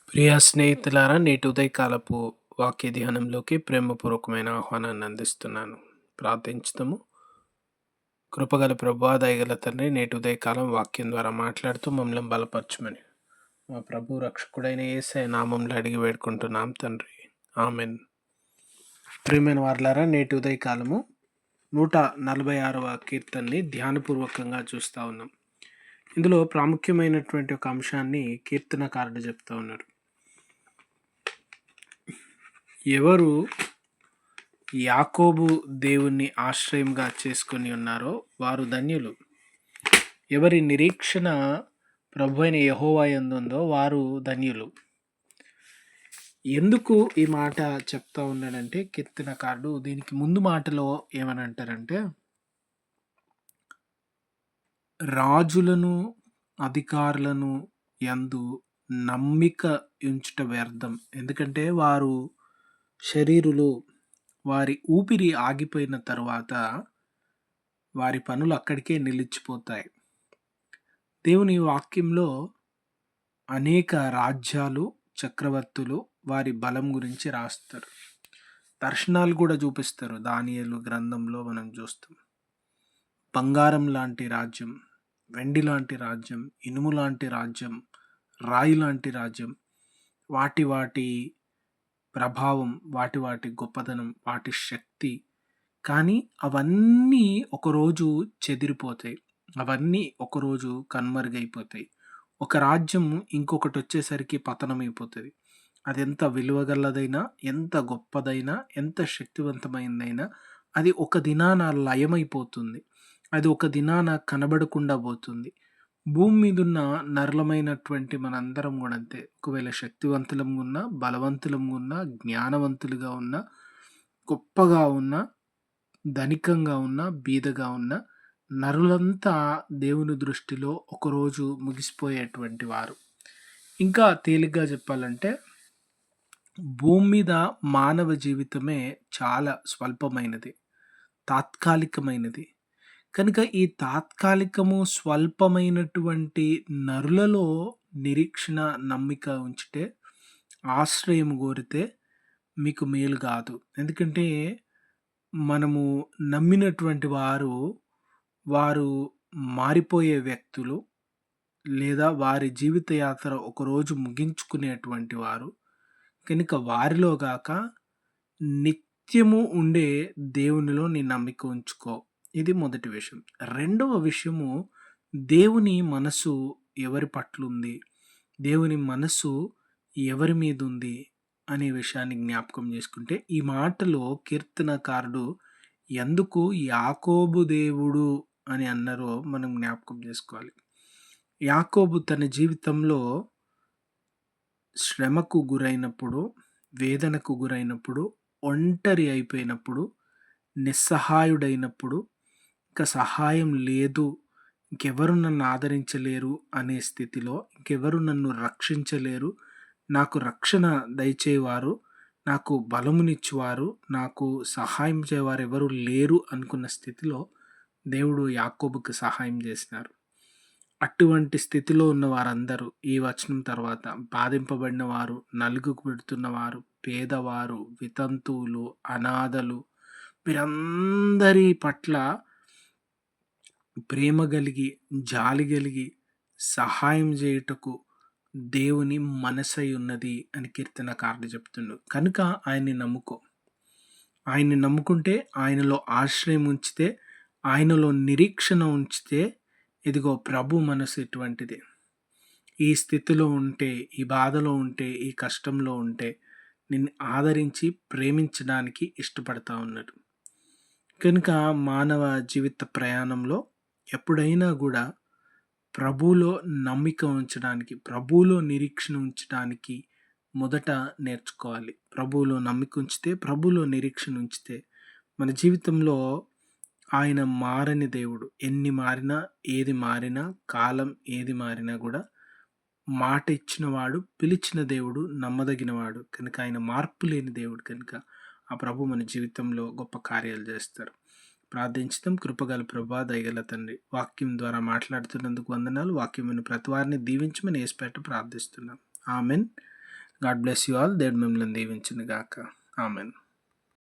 ప్రియ స్నేహితులారా, నేటి ఉదయకాలపు వాక్య ధ్యానంలోకి ప్రేమపూర్వకమైన ఆహ్వానాన్ని అందిస్తున్నాను. ప్రార్థించుదాము. కృపగల ప్రభువా, దయగల తండ్రి, నేటి ఉదయకాలం వాక్యం ద్వారా మాట్లాడుతూ మమ్మల్ని బలపరచమని మా ప్రభు రక్షకుడైన యేసయ్య నామంలో అడిగి వేడుకుంటున్నాం తండ్రి. ఆమెన్. ప్రియమైన వారలారా, నేటి ఉదయకాలము 146వ కీర్తనని ధ్యానపూర్వకంగా చూస్తూ ఉన్నాం. ఇందులో ప్రాముఖ్యమైనటువంటి ఒక అంశాన్ని కీర్తనకారుడు చెప్తా ఉన్నారు. ఎవరు యాకోబు దేవుణ్ణి ఆశ్రయంగా చేసుకొని ఉన్నారో వారు ధన్యులు. ఎవరి నిరీక్షణ ప్రభు అయిన యెహోవా యందు ఉందో వారు ధన్యులు. ఎందుకు ఈ మాట చెప్తా ఉన్నాడంటే కీర్తనకారుడు దీనికి ముందు మాటలో ఏమని అంటారంటే, రాజులను అధికారులను యందు నమ్మిక ఉంచుట వ్యర్థం. ఎందుకంటే వారు శరీరులు, వారి ఊపిరి ఆగిపోయిన తరువాత వారి పనులు అక్కడికే నిలిచిపోతాయి. దేవుని వాక్యంలో అనేక రాజ్యాలు, చక్రవర్తులు వారి బలం గురించి రాస్తారు. దర్శనాలు కూడా చూపిస్తారు. దానియేలు గ్రంథంలో మనం చూస్తాం. బంగారం లాంటి రాజ్యం, వెండి లాంటి రాజ్యం, ఇనుము లాంటి రాజ్యం, రాయి లాంటి రాజ్యం, వాటి ప్రభావం, వాటి గొప్పదనం, వాటి శక్తి, కానీ అవన్నీ ఒకరోజు చెదిరిపోతాయి. అవన్నీ ఒకరోజు కనుమరుగైపోతాయి. ఒక రాజ్యం ఇంకొకటి వచ్చేసరికి పతనమైపోతుంది. అది ఎంత విలువగలదైనా, ఎంత గొప్పదైనా, ఎంత శక్తివంతమైనదైనా అది ఒక దినాన లయమైపోతుంది. అది ఒక దినాన కనబడకుండా పోతుంది. భూమి మీద ఉన్న నరులమైనటువంటి మనందరం కూడా అంతే. ఒకవేళ శక్తివంతులంగా ఉన్నా, బలవంతులంగా ఉన్నా, జ్ఞానవంతులుగా ఉన్నా, గొప్పగా ఉన్నా, ధనికంగా ఉన్నా, బీదగా ఉన్నా, నరులంతా దేవుని దృష్టిలో ఒకరోజు ముగిసిపోయేటువంటి వారు. ఇంకా తేలిగ్గా చెప్పాలంటే భూమి మీద మానవ జీవితమే చాలా స్వల్పమైనది, తాత్కాలికమైనది. కనుక ఈ తాత్కాలికము, స్వల్పమైనటువంటి నరులలో నిరీక్షణ, నమ్మిక ఉంచితే, ఆశ్రయం కోరితే మీకు మేలు కాదు. ఎందుకంటే మనము నమ్మినటువంటి వారు మారిపోయే వ్యక్తులు, లేదా వారి జీవిత యాత్ర ఒకరోజు ముగించుకునేటువంటి వారు. కనుక వారిలో గాక నిత్యము ఉండే దేవునిలో నీ నమ్మిక ఉంచుకో. ఇది మొదటి విషయం. రెండవ విషయము, దేవుని మనసు ఎవరి పట్ల ఉంది, దేవుని మనసు ఎవరి మీద ఉంది అనే విషయాన్ని జ్ఞాపకం చేసుకుంటే, ఈ మాటలో కీర్తనకారుడు ఎందుకు యాకోబు దేవుడు అని అన్నారో మనం జ్ఞాపకం చేసుకోవాలి. యాకోబు తన జీవితంలో శ్రమకు గురైనప్పుడు, వేదనకు గురైనప్పుడు, ఒంటరి అయిపోయినప్పుడు, నిస్సహాయుడైనప్పుడు, ఇంకా సహాయం లేదు, ఇంకెవరు నన్ను ఆదరించలేరు అనే స్థితిలో, ఇంకెవరు నన్ను రక్షించలేరు, నాకు రక్షణ దయచేవారు, నాకు బలమునిచ్చువారు, నాకు సహాయం చేయవారు ఎవరు లేరు అనుకున్న స్థితిలో దేవుడు యాకోబుకి సహాయం చేసినారు. అటువంటి స్థితిలో ఉన్న వారందరూ ఈ వచనం తర్వాత బాధింపబడిన వారు, నలుగుకు పెడుతున్నవారు, పేదవారు, వితంతువులు, అనాథలు, వీరందరి పట్ల ప్రేమ కలిగి, జాలి కలిగి, సహాయం చేయుటకు దేవుని మనసై ఉన్నది అని కీర్తనకారుడు చెప్తుండు. కనుక ఆయన్ని నమ్ముకో. ఆయన్ని నమ్ముకుంటే, ఆయనలో ఆశ్రయం ఉంచితే, ఆయనలో నిరీక్షణ ఉంచితే, ఇదిగో ప్రభు మనసు ఎటువంటిది. ఈ స్థితిలో ఉంటే, ఈ బాధలో ఉంటే, ఈ కష్టంలో ఉంటే నిన్ను ఆదరించి ప్రేమించడానికి ఇష్టపడతా ఉన్నాడు. కనుక మానవ జీవిత ప్రయాణంలో ఎప్పుడైనా కూడా ప్రభువులో నమ్మిక ఉంచడానికి, ప్రభువులో నిరీక్షణ ఉంచడానికి మొదట నేర్చుకోవాలి. ప్రభువులో నమ్మిక ఉంచితే, ప్రభువులో నిరీక్షణ ఉంచితే మన జీవితంలో ఆయన మారని దేవుడు. ఎన్ని మారినా, ఏది మారినా, కాలం ఏది మారినా కూడా మాట ఇచ్చినవాడు, పిలిచిన దేవుడు, నమ్మదగినవాడు. కనుక ఆయన మార్పు లేని దేవుడు. కనుక ఆ ప్రభు మన జీవితంలో గొప్ప కార్యాలు చేస్తారు. ప్రార్థించుదాం. కృపగల ప్రభా, దయగల తండ్రి, వాక్యం ద్వారా మాట్లాడుతున్నందుకు వందనాలు. వాక్యమైన ప్రతి వారిని దీవించమని యేసుపేట ప్రార్థిస్తున్నాం. Amen. God bless you all. దేవుడు మిమ్మల్ని దీవించును గాక. ఆమెన్.